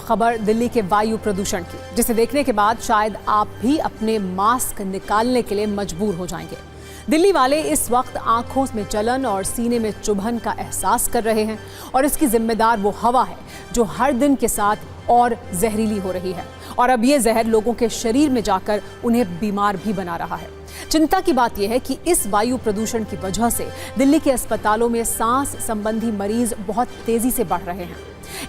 खबर दिल्ली के वायु प्रदूषण की, जिसे देखने के बाद शायद आप भी अपने मास्क निकालने के लिए मजबूर हो जाएंगे। दिल्ली वाले इस वक्त आंखों में जलन और सीने में चुभन का एहसास कर रहे हैं और इसकी जिम्मेदार वो हवा है जो हर दिन के साथ और जहरीली हो रही है और अब ये जहर लोगों के शरीर में जाकर उन्हें बीमार भी बना रहा है। चिंता की बात यह है कि इस वायु प्रदूषण की वजह से दिल्ली के अस्पतालों में सांस संबंधी मरीज बहुत तेजी से बढ़ रहे हैं।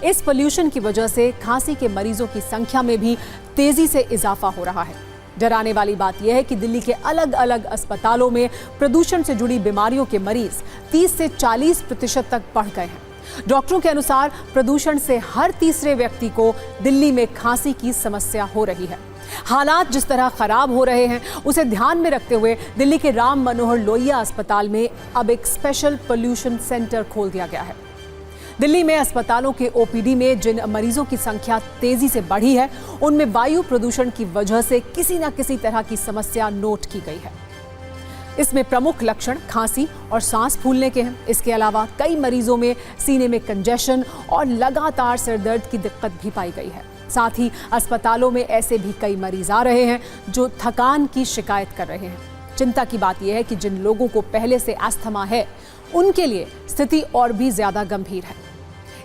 इस पोल्यूशन की वजह से खांसी के मरीजों की संख्या में भी तेजी से इजाफा हो रहा है। डराने वाली बात यह है कि दिल्ली के अलग अलग अस्पतालों में प्रदूषण से जुड़ी बीमारियों के मरीज 30 से 40% तक बढ़ गए हैं। डॉक्टरों के अनुसार प्रदूषण से हर तीसरे व्यक्ति को दिल्ली में खांसी की समस्या हो रही है। हालात जिस तरह खराब हो रहे हैं उसे ध्यान में रखते हुए दिल्ली के राम मनोहर लोहिया अस्पताल में अब एक स्पेशल पोल्यूशन सेंटर खोल दिया गया है। दिल्ली में अस्पतालों के ओपीडी में जिन मरीजों की संख्या तेजी से बढ़ी है उनमें वायु प्रदूषण की वजह से किसी न किसी तरह की समस्या नोट की गई है। इसमें प्रमुख लक्षण खांसी और सांस फूलने के हैं। इसके अलावा कई मरीजों में सीने में कंजेशन और लगातार सिरदर्द की दिक्कत भी पाई गई है। साथ ही अस्पतालों में ऐसे भी कई मरीज आ रहे हैं जो थकान की शिकायत कर रहे हैं। चिंता की बात यह है कि जिन लोगों को पहले से अस्थमा है उनके लिए स्थिति और भी ज्यादा गंभीर है।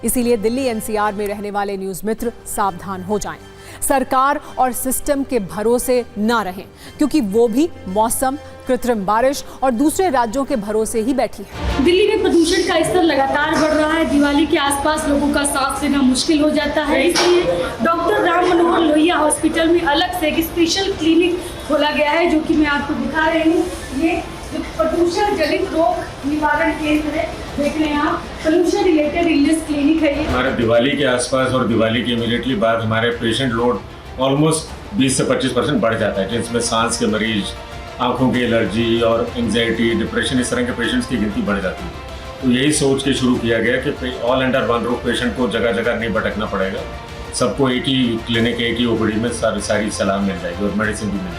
इसीलिए दिल्ली एनसीआर में रहने वाले न्यूज मित्र सावधान हो जाएं। सरकार और सिस्टम के भरोसे ना रहें, क्योंकि वो भी मौसम, कृत्रिम बारिश और दूसरे राज्यों के भरोसे ही बैठी है। दिल्ली में प्रदूषण का स्तर लगातार बढ़ रहा है। दिवाली के आसपास लोगों का सांस लेना मुश्किल हो जाता है। इसलिए डॉक्टर राम मनोहर लोहिया हॉस्पिटल में अलग से एक स्पेशल क्लिनिक खोला गया है, जो कि मैं आपको दिखा रही हूँ। ये प्रदूषण जनित रोग निवारण केंद्र है, देख रहे हैं आप, पोल्यूशन रिलेटेड इलनेस क्लिनिक है ये। हमारे दिवाली के आसपास और दिवाली के इमीडिएटली बाद हमारे पेशेंट लोड ऑलमोस्ट 20 से 25% बढ़ जाता है, जिसमें सांस के मरीज, आंखों की एलर्जी और एंजाइटी, डिप्रेशन, इस तरह के पेशेंट्स की गिनती बढ़ जाती है। तो यही सोच के शुरू किया गया कि all under one roof patient को जगह जगह नहीं भटकना पड़ेगा, सबको एक ही क्लिनिक, एक ही ओपीडी में सारी सलाह मिल जाएगी और मेडिसिन भी मिल जाएगी।